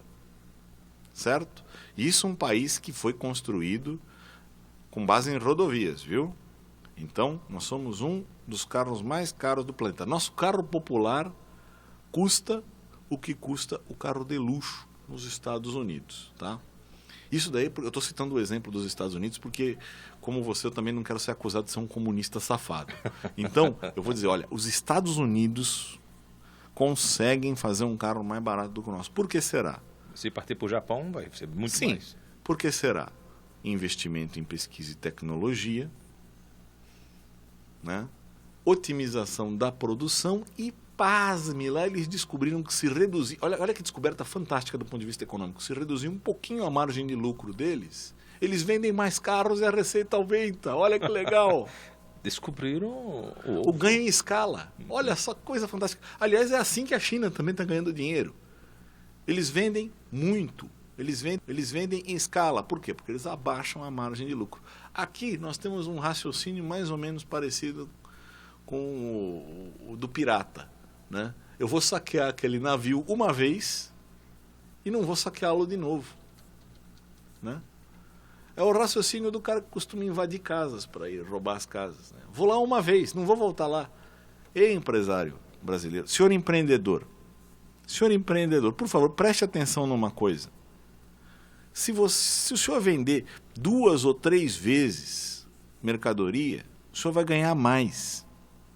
Certo? Isso é um país que foi construído com base em rodovias, viu? Então, nós somos um dos carros mais caros do planeta. Nosso carro popular custa o que custa o carro de luxo nos Estados Unidos, tá? Isso daí, eu estou citando o exemplo dos Estados Unidos porque, como você, eu também não quero ser acusado de ser um comunista safado. Então, eu vou dizer, olha, os Estados Unidos conseguem fazer um carro mais barato do que o nosso. Por que será? Se partir para o Japão, vai ser muito Sim, mais. porque será investimento em pesquisa e tecnologia, né? Otimização da produção e, pasme, lá eles descobriram que se reduzir... Olha que descoberta fantástica do ponto de vista econômico. Se reduzir um pouquinho a margem de lucro deles, eles vendem mais carros e a receita aumenta. Olha que legal. Descobriram O ganho em escala. Olha só que coisa fantástica. Aliás, é assim que a China também está ganhando dinheiro. Eles vendem muito. Eles vendem em escala. Por quê? Porque eles abaixam a margem de lucro. Aqui nós temos um raciocínio mais ou menos parecido com o do pirata, né? Eu vou saquear aquele navio uma vez e não vou saqueá-lo de novo, né? É o raciocínio do cara que costuma invadir casas para ir roubar as casas, né? Vou lá uma vez, não vou voltar lá. Ei, empresário brasileiro, senhor empreendedor, por favor, preste atenção numa coisa. Se o senhor vender 2 ou 3 vezes mercadoria, o senhor vai ganhar mais.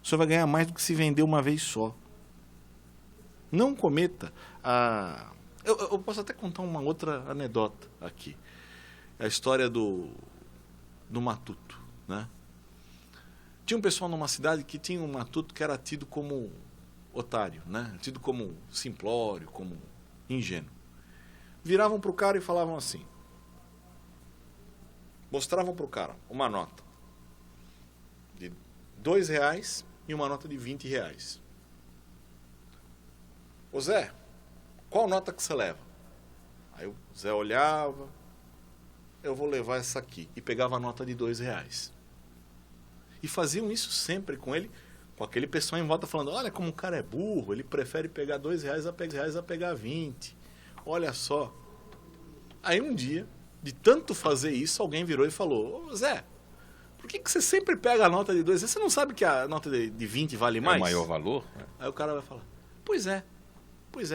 O senhor vai ganhar mais do que se vender uma vez só. Não cometa a... Eu posso até contar uma outra anedota aqui. É a história do matuto, né? Tinha um pessoal numa cidade que tinha um matuto que era tido como otário, né? Tido como simplório, como ingênuo. Viravam para o cara e falavam assim. Mostravam para o cara uma nota de R$2 e uma nota de R$20. Ô Zé, qual nota que você leva? Aí o Zé olhava, eu vou levar essa aqui. E pegava a nota de R$2. E faziam isso sempre com ele, com aquele pessoal em volta falando, olha como o cara é burro, ele prefere pegar R$2 a pegar 20. Olha só. Aí um dia, de tanto fazer isso, alguém virou e falou, ô Zé, por que você sempre pega a nota de 2? Você não sabe que a nota de 20 vale mais? É o maior valor? Aí o cara vai falar, pois é,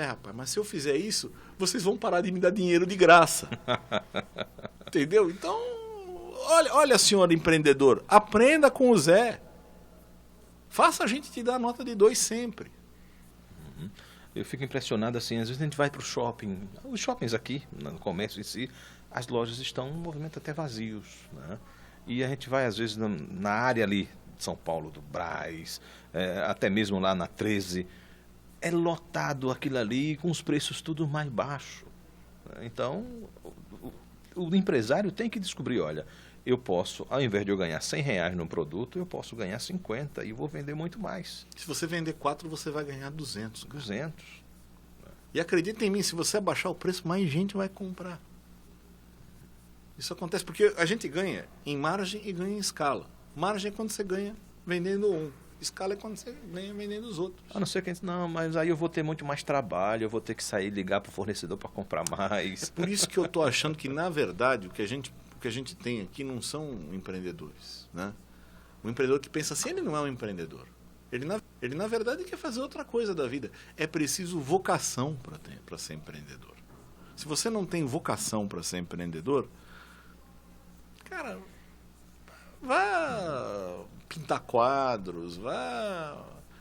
rapaz, mas se eu fizer isso, vocês vão parar de me dar dinheiro de graça. Entendeu? Então, olha, senhor empreendedor, aprenda com o Zé. Faça a gente te dar a nota de 2 sempre. Eu fico impressionado assim, às vezes a gente vai para o shopping, os shoppings aqui, no comércio em si, as lojas estão em movimento até vazios, né? E a gente vai às vezes na área ali de São Paulo, do Brás, até mesmo lá na 13, é lotado aquilo ali com os preços tudo mais baixos. Então, o empresário tem que descobrir, olha, eu posso, ao invés de eu ganhar R$100 num produto, eu posso ganhar 50 e vou vender muito mais. Se você vender 4, você vai ganhar 200. Cara. 200. E acredita em mim, se você abaixar o preço, mais gente vai comprar. Isso acontece porque a gente ganha em margem e ganha em escala. Margem é quando você ganha vendendo um. Escala é quando você ganha vendendo os outros. A não ser que a gente, não, mas aí eu vou ter muito mais trabalho, eu vou ter que sair e ligar para o fornecedor para comprar mais. É por isso que eu estou achando que, na verdade, o que a gente tem aqui não são empreendedores, né? O empreendedor que pensa assim, ele não é um empreendedor. Ele na verdade, quer fazer outra coisa da vida. É preciso vocação para ser empreendedor. Se você não tem vocação para ser empreendedor, cara, vá pintar quadros,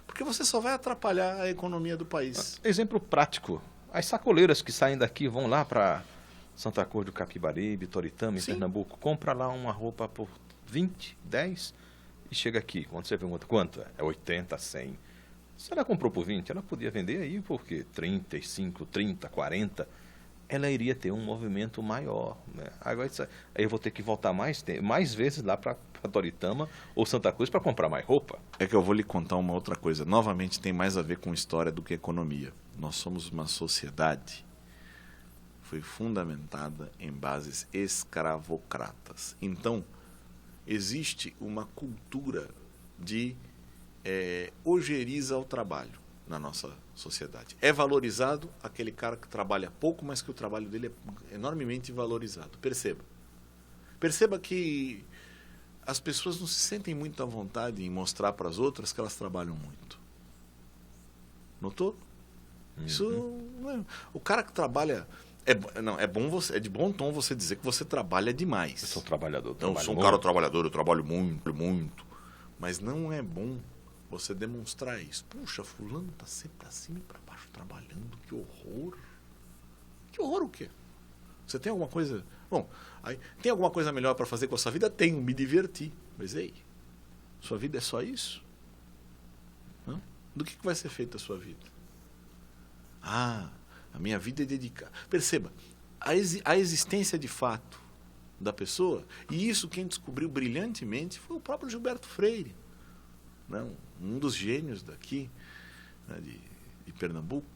porque você só vai atrapalhar a economia do país. Exemplo prático. As sacoleiras que saem daqui vão lá para Santa Cruz do Capibaribe, Toritama, em Sim. Pernambuco, compra lá uma roupa por 20, 10 e chega aqui. Quando você pergunta quanto é 80, 100. Se ela comprou por 20, ela podia vender aí por quê? 35, 30, 40. Ela iria ter um movimento maior, né? Agora, aí eu vou ter que voltar mais vezes lá para Toritama ou Santa Cruz para comprar mais roupa. É que eu vou lhe contar uma outra coisa. Novamente tem mais a ver com história do que economia. Nós somos uma sociedade foi fundamentada em bases escravocratas. Então, existe uma cultura de ojeriza ao trabalho na nossa sociedade. É valorizado aquele cara que trabalha pouco, mas que o trabalho dele é enormemente valorizado. Perceba que as pessoas não se sentem muito à vontade em mostrar para as outras que elas trabalham muito. Notou? Uhum. Isso, o cara que trabalha... é de bom tom você dizer que você trabalha demais. Eu sou trabalhador. Eu sou um cara trabalhador, eu trabalho muito, muito. Mas não é bom você demonstrar isso. Puxa, fulano está sempre para cima e para baixo trabalhando, que horror. Que horror o quê? Você tem alguma coisa... Bom, aí, tem alguma coisa melhor para fazer com a sua vida? Tenho, me divertir. Mas ei, sua vida é só isso? Hã? Do que vai ser feita a sua vida? Ah, a minha vida é dedicada. Perceba, a existência de fato da pessoa, e isso quem descobriu brilhantemente foi o próprio Gilberto Freire, né? Um dos gênios daqui, né, de Pernambuco,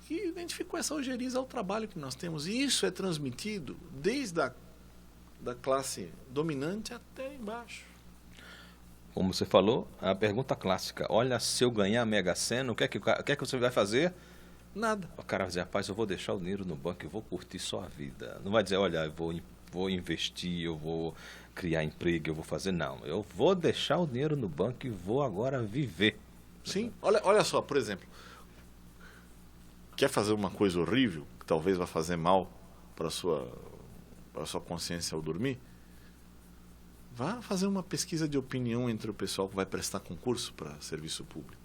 que identificou essa ojeriza ao trabalho que nós temos. E isso é transmitido desde da classe dominante até embaixo. Como você falou, a pergunta clássica, olha, se eu ganhar a Mega Sena, o que é que você vai fazer? Nada. O cara vai dizer, rapaz, eu vou deixar o dinheiro no banco, eu vou curtir só a vida. Não vai dizer, olha, eu vou investir, eu vou criar emprego, eu vou fazer. Não, eu vou deixar o dinheiro no banco e vou agora viver. Sim, olha só, por exemplo, quer fazer uma coisa horrível, que talvez vá fazer mal para a sua consciência ao dormir? Vá fazer uma pesquisa de opinião entre o pessoal que vai prestar concurso para serviço público.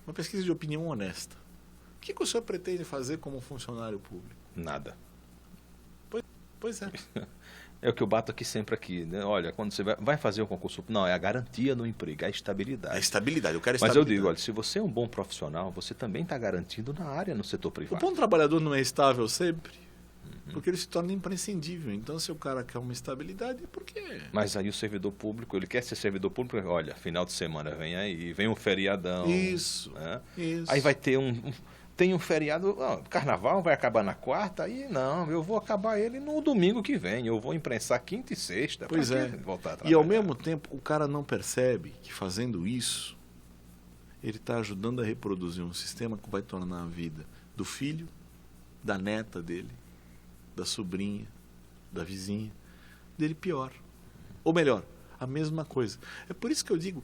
Uma pesquisa de opinião honesta. O que o senhor pretende fazer como funcionário público? Nada. Pois é. É o que eu bato aqui, né? Olha, quando você vai fazer o concurso, não, é a garantia no emprego, é a estabilidade. A estabilidade, eu quero Mas estabilidade. eu digo, olha, se você é um bom profissional, você também está garantindo na área, no setor O privado. bom trabalhador não é estável sempre, porque ele se torna imprescindível. Então, se o cara quer uma estabilidade, é porque... Mas aí o servidor público, ele quer ser servidor público, olha, final de semana vem aí, vem um feriadão. Isso, né? isso. Aí vai ter tem um feriado, carnaval vai acabar na quarta, aí não, eu vou acabar ele no domingo que vem, eu vou imprensar quinta e sexta. Pois pra é. Voltar a E trabalhar. ao mesmo tempo, o cara não percebe que fazendo isso, ele está ajudando a reproduzir um sistema que vai tornar a vida do filho, da neta dele, da sobrinha, da vizinha, dele pior. Ou melhor, a mesma coisa. É por isso que eu digo,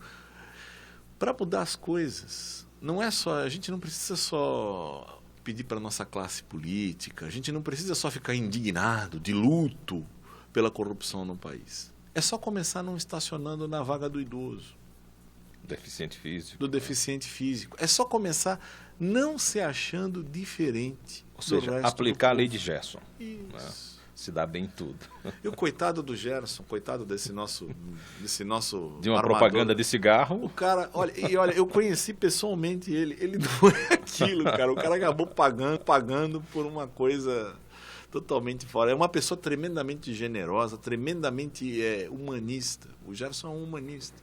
para mudar as coisas, não é só, a gente não precisa só pedir para a nossa classe política, a gente não precisa só ficar indignado, de luto pela corrupção no país. É só começar não estacionando na vaga do idoso, Deficiente físico. do deficiente físico. É só começar não se achando diferente. Ou seja, aplicar a lei de Gerson. Isso. Né? Se dá bem em tudo. E o coitado do Gerson, coitado desse nosso De uma armador, propaganda de cigarro. o cara, olha, eu conheci pessoalmente ele não é aquilo, cara. O cara acabou pagando por uma coisa totalmente fora. É uma pessoa tremendamente generosa, tremendamente humanista. O Gerson é um humanista.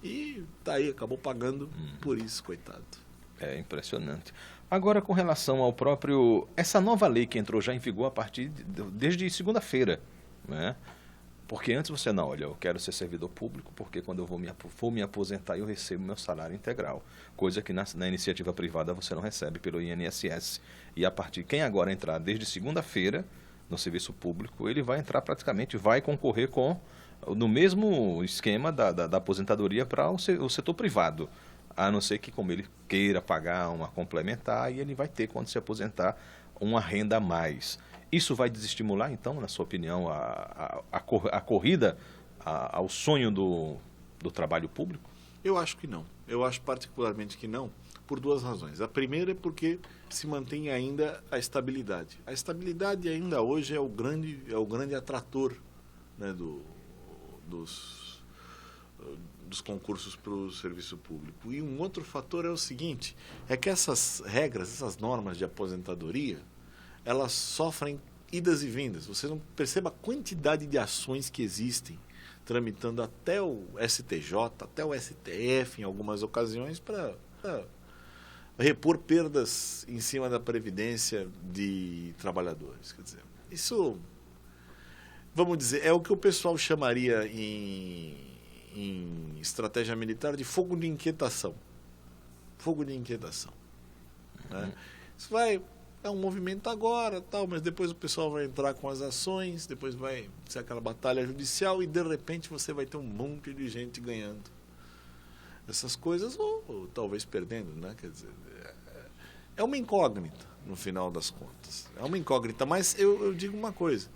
E tá aí, acabou pagando por isso, coitado. É impressionante. Agora, com relação ao próprio... Essa nova lei que entrou já em vigor desde segunda-feira, né? Porque antes você não, olha, eu quero ser servidor público porque quando eu for me aposentar eu recebo meu salário integral. Coisa que na iniciativa privada você não recebe pelo INSS. E a partir, quem agora entrar desde segunda-feira no serviço público, ele vai entrar praticamente, vai concorrer no mesmo esquema da aposentadoria para o setor privado. A não ser que, como ele queira pagar uma complementar, e ele vai ter, quando se aposentar, uma renda a mais. Isso vai desestimular, então, na sua opinião, a corrida ao sonho do trabalho público? Eu acho que não. Eu acho particularmente que não, por duas razões. A primeira é porque se mantém ainda a estabilidade. A estabilidade ainda hoje é o grande atrator, né, dos concursos para o serviço público. E um outro fator é o seguinte, é que essas regras, essas normas de aposentadoria, elas sofrem idas e vindas. Você não percebe a quantidade de ações que existem, tramitando até o STJ, até o STF, em algumas ocasiões, para repor perdas em cima da previdência de trabalhadores. Quer dizer, isso, vamos dizer, é o que o pessoal chamaria em estratégia militar de fogo de inquietação. Fogo de inquietação. Né? Isso é um movimento agora, tal, mas depois o pessoal vai entrar com as ações, depois vai ser aquela batalha judicial e de repente você vai ter um monte de gente ganhando essas coisas ou talvez perdendo, né? Quer dizer, é uma incógnita no final das contas. É uma incógnita, mas eu digo uma coisa.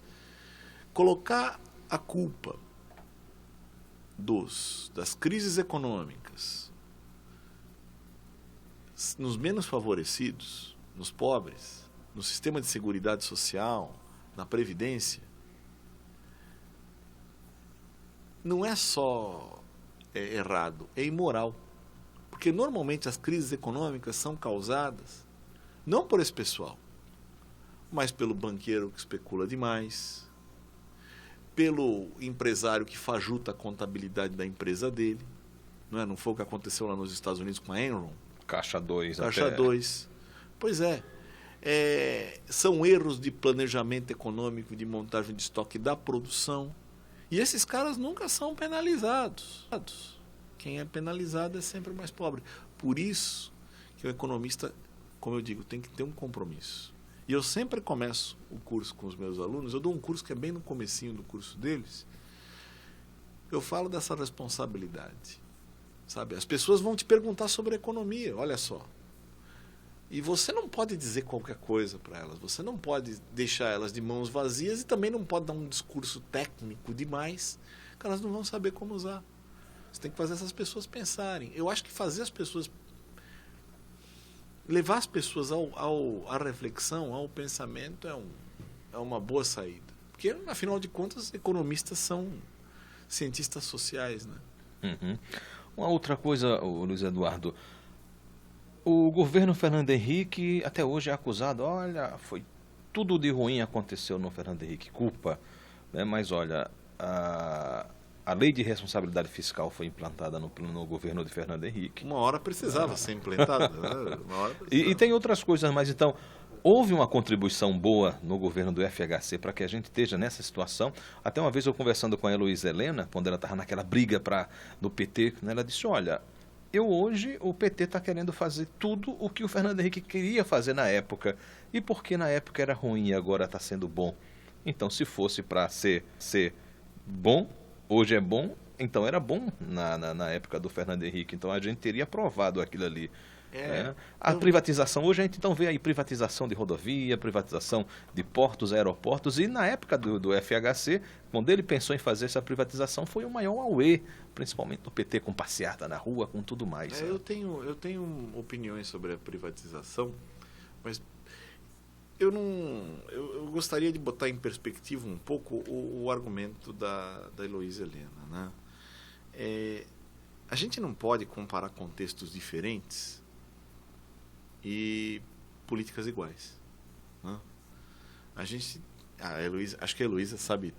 Colocar a culpa das crises econômicas nos menos favorecidos, nos pobres, no sistema de seguridade social, na Previdência, não é só errado, é imoral. Porque normalmente as crises econômicas são causadas não por esse pessoal, mas pelo banqueiro que especula demais, pelo empresário que fajuta a contabilidade da empresa dele. Não foi o que aconteceu lá nos Estados Unidos com a Enron? Caixa 2. Caixa 2. Pois é. São erros de planejamento econômico, de montagem de estoque da produção. E esses caras nunca são penalizados. Quem é penalizado é sempre o mais pobre. Por isso que o economista, como eu digo, tem que ter um compromisso. E eu sempre começo o curso com os meus alunos, eu dou um curso que é bem no comecinho do curso deles, eu falo dessa responsabilidade. Sabe? As pessoas vão te perguntar sobre economia, olha só. E você não pode dizer qualquer coisa para elas, você não pode deixar elas de mãos vazias e também não pode dar um discurso técnico demais, que elas não vão saber como usar. Você tem que fazer essas pessoas pensarem. Eu acho que fazer as pessoas, levar as pessoas à reflexão, ao pensamento é uma boa saída. Porque, afinal de contas, economistas são cientistas sociais, né? Uhum. Uma outra coisa, Luiz Eduardo, o governo Fernando Henrique até hoje é acusado, olha, foi tudo de ruim aconteceu no Fernando Henrique, culpa, né? Mas olha, a lei de responsabilidade fiscal foi implantada no governo de Fernando Henrique. Uma hora precisava ser implantada. Né? E tem outras coisas, mas então, houve uma contribuição boa no governo do FHC para que a gente esteja nessa situação. Até uma vez eu conversando com a Heloísa Helena, quando ela estava naquela briga do PT, né, ela disse, olha, hoje o PT está querendo fazer tudo o que o Fernando Henrique queria fazer na época. E porque na época era ruim e agora está sendo bom? Então, se fosse para ser bom, hoje é bom, então era bom na época do Fernando Henrique. Então a gente teria aprovado aquilo ali. A privatização, hoje a gente então vê aí privatização de rodovia, privatização de portos, aeroportos, e na época do FHC, quando ele pensou em fazer essa privatização, foi o maior auê, principalmente do PT, com passeata na rua, com tudo mais. Eu tenho opiniões sobre a privatização, mas eu gostaria de botar em perspectiva um pouco o argumento da Heloísa Helena, né? A gente não pode comparar contextos diferentes e políticas iguais, né? Acho que a Heloísa sabe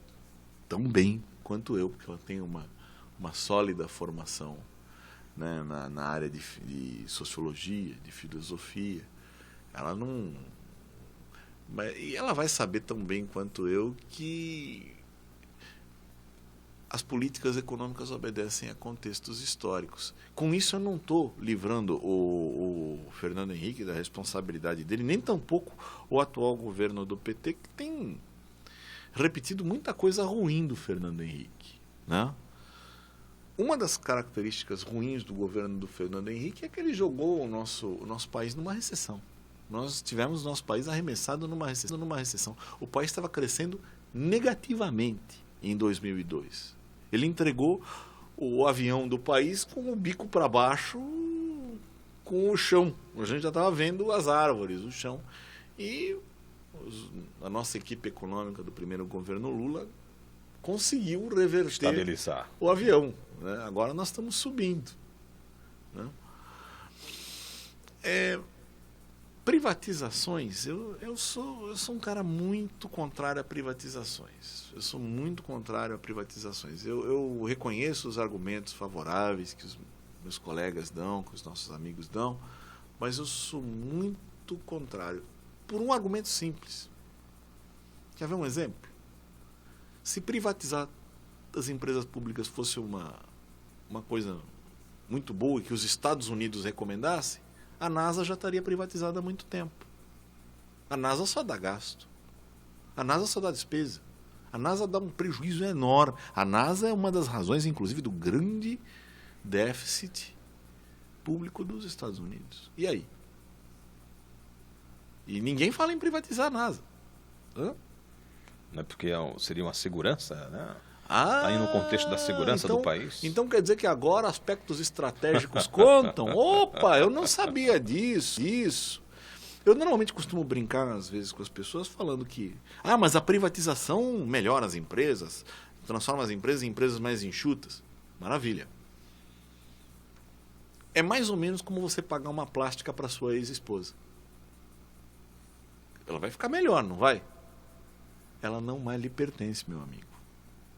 tão bem quanto eu, porque ela tem uma sólida formação, né, na área de sociologia, de filosofia. E ela vai saber tão bem quanto eu que as políticas econômicas obedecem a contextos históricos. Com isso eu não estou livrando o Fernando Henrique da responsabilidade dele, nem tampouco o atual governo do PT, que tem repetido muita coisa ruim do Fernando Henrique, né? Uma das características ruins do governo do Fernando Henrique é que ele jogou o nosso país numa recessão. Nós tivemos nosso país arremessado numa recessão. O país estava crescendo negativamente em 2002. Ele entregou o avião do país com o bico para baixo, com o chão. A gente já estava vendo as árvores, o chão. E a nossa equipe econômica do primeiro governo Lula conseguiu reverter, estabilizar o avião, né? Agora nós estamos subindo, né? Privatizações, eu sou um cara muito contrário a privatizações. Eu sou muito contrário a privatizações. Eu reconheço os argumentos favoráveis que os meus colegas dão, que os nossos amigos dão, mas eu sou muito contrário por um argumento simples. Quer ver um exemplo? Se privatizar as empresas públicas fosse uma coisa muito boa e que os Estados Unidos recomendassem, a NASA já estaria privatizada há muito tempo. A NASA só dá gasto. A NASA só dá despesa. A NASA dá um prejuízo enorme. A NASA é uma das razões, inclusive, do grande déficit público dos Estados Unidos. E aí? E ninguém fala em privatizar a NASA. Não é porque seria uma segurança, né? Aí no contexto da segurança do país. Então quer dizer que agora aspectos estratégicos contam? Opa, eu não sabia disso. Eu normalmente costumo brincar, às vezes, com as pessoas falando que... Ah, mas a privatização melhora as empresas, transforma as empresas em empresas mais enxutas. Maravilha. É mais ou menos como você pagar uma plástica para sua ex-esposa. Ela vai ficar melhor, não vai? Ela não mais lhe pertence, meu amigo.